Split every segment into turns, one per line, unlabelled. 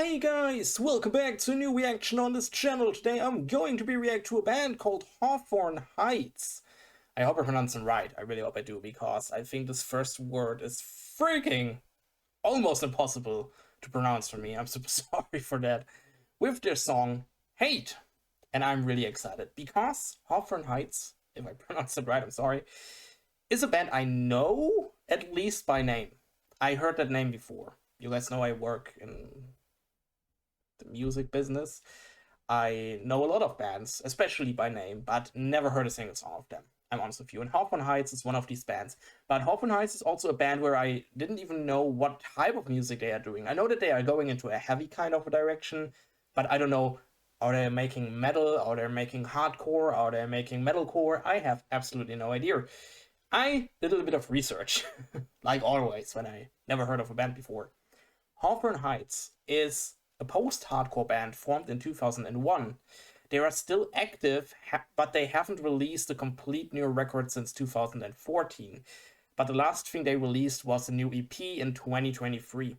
Hey guys, welcome back to a new reaction on this channel. Today I'm going to be react to a band called Hawthorne Heights. I hope I pronounce them right. I really hope I do, because I think this first word is freaking almost impossible to pronounce for me. I'm super sorry for that. With their song Hate. And I'm really excited because Hawthorne Heights, if I pronounce it right, I'm sorry, is a band I know at least by name. I heard that name before. You guys know I work in the music business. I know a lot of bands, especially by name, but never heard a single song of them. I'm honest with you. And Hawthorne Heights is one of these bands. But Hawthorne Heights is also a band where I didn't even know what type of music they are doing. I know that they are going into a heavy kind of a direction, but I don't know, are they making metal? Are they making hardcore? Are they making metalcore? I have absolutely no idea. I did a little bit of research, like always, when I never heard of a band before. Hawthorne Heights is a post-hardcore band formed in 2001. They are still active, but they haven't released a complete new record since 2014. But the last thing they released was a new EP in 2023.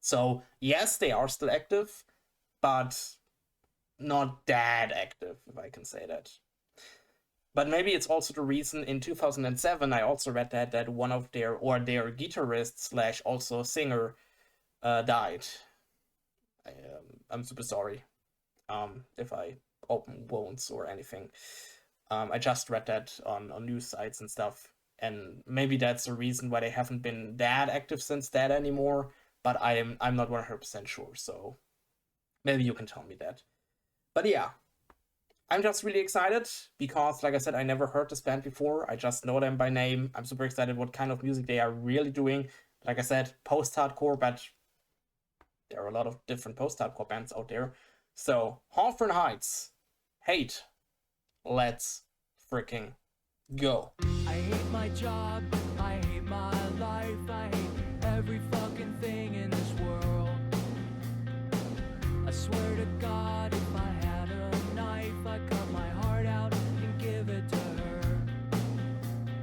So yes, they are still active, but not that active, if I can say that. But maybe it's also the reason in 2007 I also read that one of their guitarist slash also singer died. I'm super sorry if I open wounds or anything. I just read that on news sites and stuff, and maybe that's the reason why they haven't been that active since that anymore. But I'm not 100% sure, so maybe you can tell me that. But yeah, I'm just really excited because, like I said, I never heard this band before. I just know them by name. I'm super excited what kind of music they are really doing. Like I said, post-hardcore, but there are a lot of different post-hardcore bands out there. So, Hawthorne Heights, Hate. Let's freaking go.
I hate my job, I hate my life, I hate every fucking thing in this world. I swear to God, if I had a knife, I'd cut my heart out and give it to her.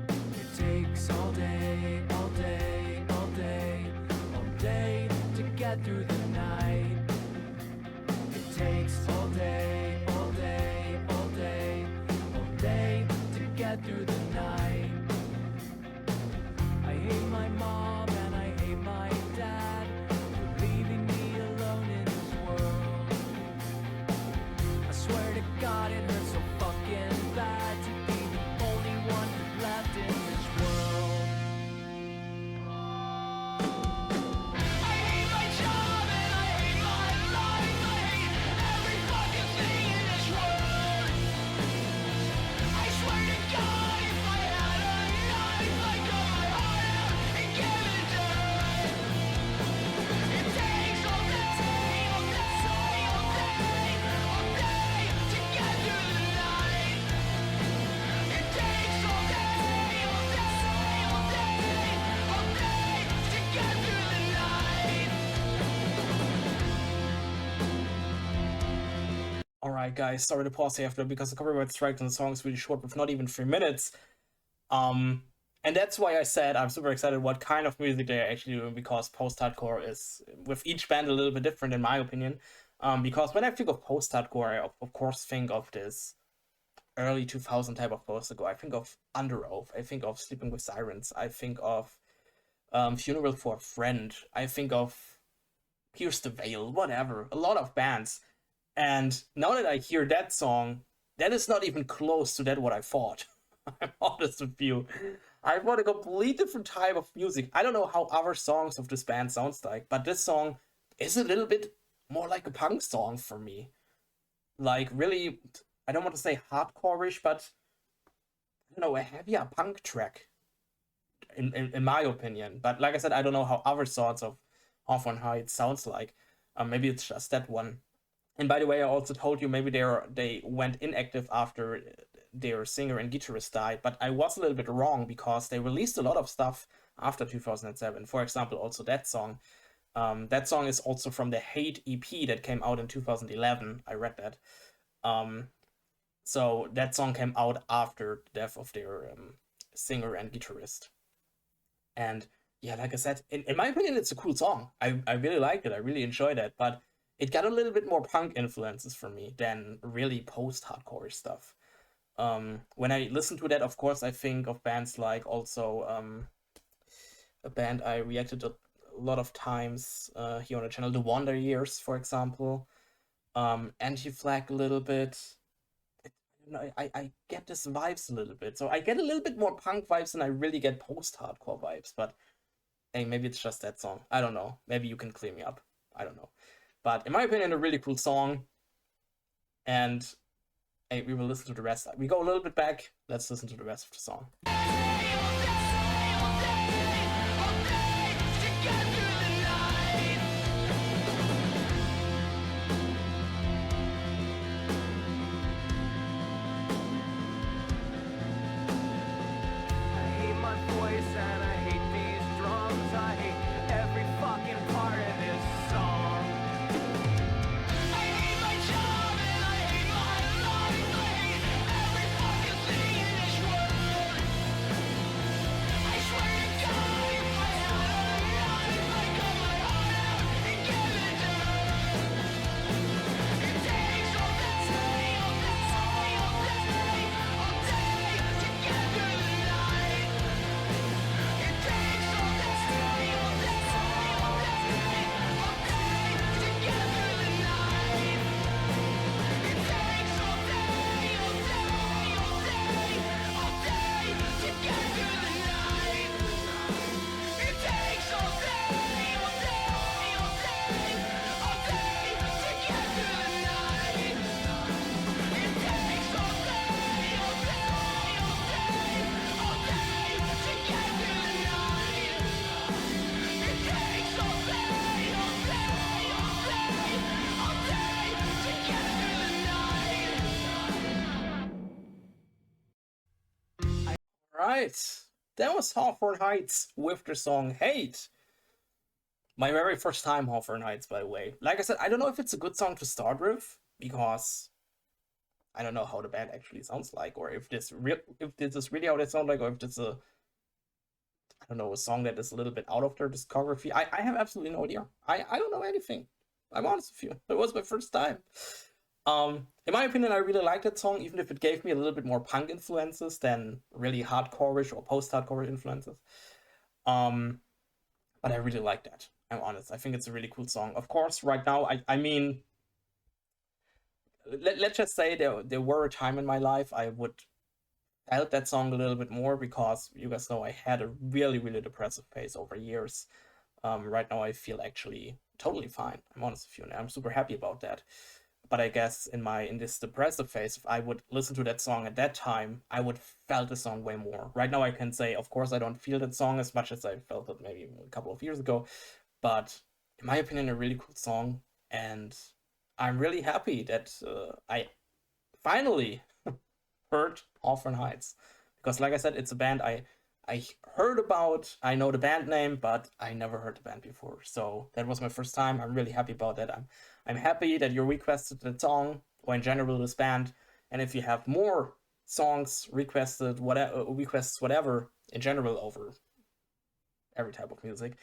It takes all day, all day, all day, all day to get through the night. It takes all day, all day, all day, all day to get through the night. I hate my mom and I hate my dad for leaving me alone in this world. I swear to God it hurts so fucking bad to be the only one left in this world. I hate my job and I hate my life. I hate every fucking thing in this world. I swear to God, if I had a knife, I'd cut my heart out and give it to her. It takes all day, all day, all day, all day to get through the night. It takes all day, all day, all day, all day to get through the night.
Alright guys, sorry to pause here after because the copyright strike on the song is really short with not even 3 minutes. And that's why I said I'm super excited what kind of music they're actually doing, because post-hardcore is, with each band, a little bit different in my opinion. Because when I think of post-hardcore, I of course think of this early 2000 type of post-hardcore. I think of Under Oath, I think of Sleeping with Sirens, I think of Funeral for a Friend, I think of Pierce the Veil, whatever, a lot of bands. And now that I hear that song, that is not even close to that what I thought. I'm honest with you. I thought a complete different type of music. I don't know how other songs of this band sounds like, but this song is a little bit more like a punk song for me. Like really, I don't want to say hardcore-ish, but I don't know, a heavier punk track, in my opinion. But like I said, I don't know how other songs of Hawthorne Heights sounds like. Maybe it's just that one. And by the way, I also told you maybe they went inactive after their singer and guitarist died, but I was a little bit wrong because they released a lot of stuff after 2007. For example, also that song. That song is also from the Hate EP that came out in 2011. I read that. So that song came out after the death of their singer and guitarist. And yeah, like I said, in my opinion, it's a cool song. I really liked it. I really enjoyed it. But it got a little bit more punk influences for me than really post-hardcore stuff. When I listen to that, of course, I think of bands like also a band I reacted a lot of times here on the channel, The Wonder Years, for example. Anti-Flag a little bit. I get this vibes a little bit. So I get a little bit more punk vibes than I really get post-hardcore vibes. But hey, maybe it's just that song. I don't know. Maybe you can clear me up. I don't know. But in my opinion, a really cool song. And hey, we will listen to the rest. We go a little bit back. Let's listen to the rest of the song. Right, that was Hawthorne Heights with the song Hate. My very first time Hawthorne Heights, by the way. Like I said, I don't know if it's a good song to start with, because I don't know how the band actually sounds like, or if this is really how they sound like, or if it's a, I don't know, a song that is a little bit out of their discography. I have absolutely no idea. I don't know anything. I'm honest with you. It was my first time. In my opinion, I really like that song, even if it gave me a little bit more punk influences than really hardcore-ish or post-hardcore influences. But I really like that. I'm honest. I think it's a really cool song. Of course, right now, I mean, let's just say there were a time in my life I would felt that song a little bit more, because you guys know I had a really, really depressive phase over years. Right now I feel actually totally fine. I'm honest with you, and I'm super happy about that. But I guess in this depressive phase, if I would listen to that song at that time, I would felt the song way more. Right now I can say, of course, I don't feel that song as much as I felt it maybe a couple of years ago. But in my opinion, a really cool song. And I'm really happy that I finally heard Hawthorne Heights. Because like I said, it's a band I heard about. I know the band name, but I never heard the band before. So that was my first time. I'm really happy about that. I'm happy that you requested the song, or in general this band. And if you have more songs requested, whatever in general over every type of music,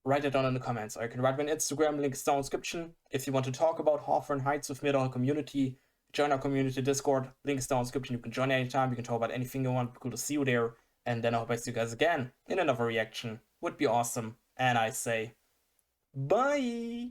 write it down in the comments. Or you can write me on Instagram, link is down in the description. If you want to talk about Hawthorne Heights with me on our community, join our community Discord, link is down in the description. You can join anytime, you can talk about anything you want. Cool to see you there. And then I hope I see you guys again in another reaction. Would be awesome. And I say, bye!